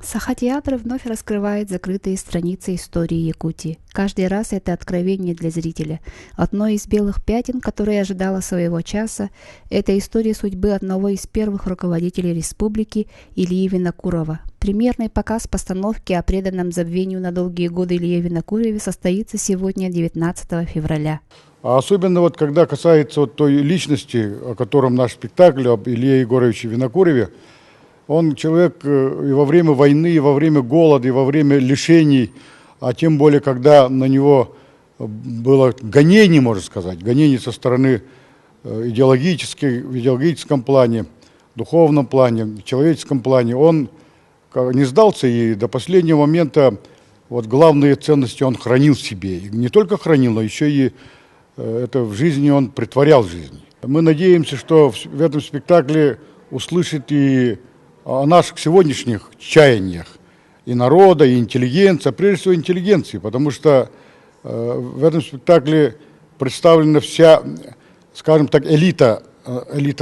Саха-театр вновь раскрывает закрытые страницы истории Якутии. Каждый раз это откровение для зрителя. Одно из белых пятен, которое ожидало своего часа, это история судьбы одного из первых руководителей республики Ильи Винокурова. Премьерный показ постановки о преданном забвению на долгие годы Илье Винокурове состоится сегодня, 19 февраля. А особенно вот когда касается вот той личности, о котором наш спектакль, об Илье Егоровиче Винокурове, он человек и во время войны, и во время голода, и во время лишений, а тем более, когда на него было гонение, можно сказать, гонение со стороны в идеологическом плане, духовном плане, в человеческом плане, он не сдался и до последнего момента вот главные ценности он хранил в себе. И не только хранил, но еще и это в жизни он претворял в жизнь. Мы надеемся, что в этом спектакле услышит и о наших сегодняшних чаяниях и народа, и интеллигенции, а прежде всего интеллигенции, потому что в этом спектакле представлена вся, скажем так, элита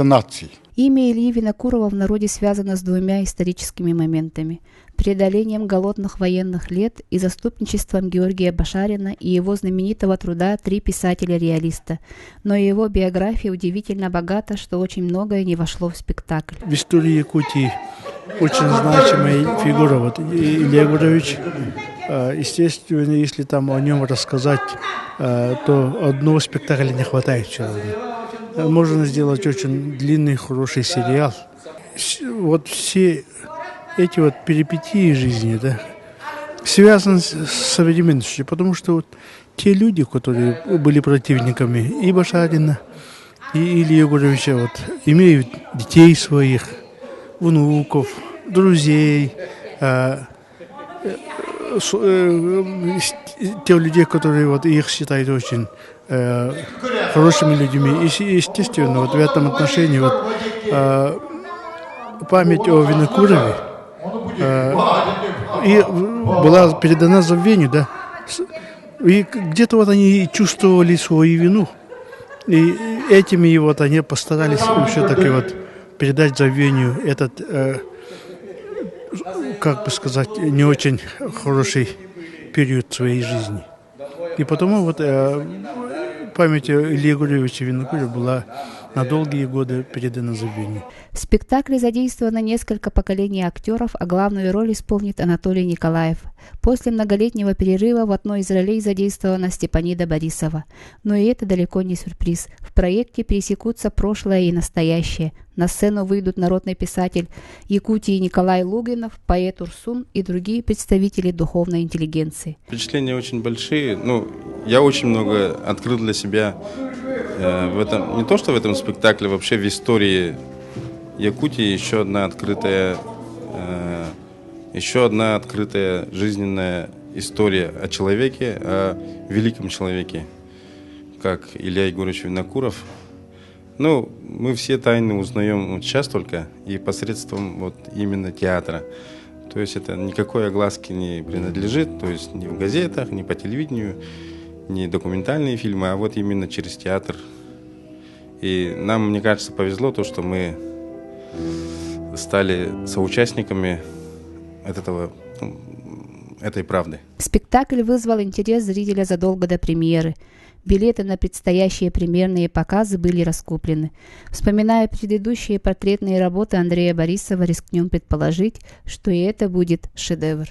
наций. Имя Ильи Винокурова в народе связано с двумя историческими моментами – преодолением голодных военных лет и заступничеством Георгия Башарина и его знаменитого труда «Три писателя-реалиста». Но его биография удивительно богата, что очень многое не вошло в спектакль. В истории Якутии очень значимая фигура Илья Егорович. Естественно, если там о нем рассказать, то одного спектакля не хватает человека. Можно сделать очень длинный, хороший сериал. Вот все эти вот перипетии жизни, да, связаны с современностью, потому что вот те люди, которые были противниками и Башарина, и Ильи Егоровича, вот, имеют детей своих, внуков, друзей, тех людей, которые вот их считают очень хорошими людьми. И, естественно, вот в этом отношении вот, память о Винокурове и была передана забвению, да. И где-то вот они чувствовали свою вину. И этими вот они постарались все-таки вот передать забвению этот, как бы сказать, не очень хороший период своей жизни. И потому вот память Ильи Егоровича Винокурова была на долгие годы передана забвению. В спектакле задействовано несколько поколений актеров, а главную роль исполнит Анатолий Николаев. После многолетнего перерыва в одной из ролей задействована Степанида Борисова. Но и это далеко не сюрприз. В проекте пересекутся прошлое и настоящее. На сцену выйдут народный писатель Якутии Николай Лугинов, поэт Урсун и другие представители духовной интеллигенции. Впечатления очень большие. Я очень много открыл для себя в этом, не то что в этом спектакле, вообще в истории Якутии еще одна открытая жизненная история о человеке, о великом человеке, как Илья Егорович Винокуров. Мы все тайны узнаем вот сейчас только и посредством вот именно театра. То есть это никакой огласке не принадлежит, то есть ни в газетах, ни по телевидению, ни документальные фильмы, а вот именно через театр. И нам, мне кажется, повезло то, что мы стали соучастниками этой правды. Спектакль вызвал интерес зрителя задолго до премьеры. Билеты на предстоящие премьерные показы были раскуплены. Вспоминая предыдущие портретные работы Андрея Борисова, рискнем предположить, что и это будет шедевр.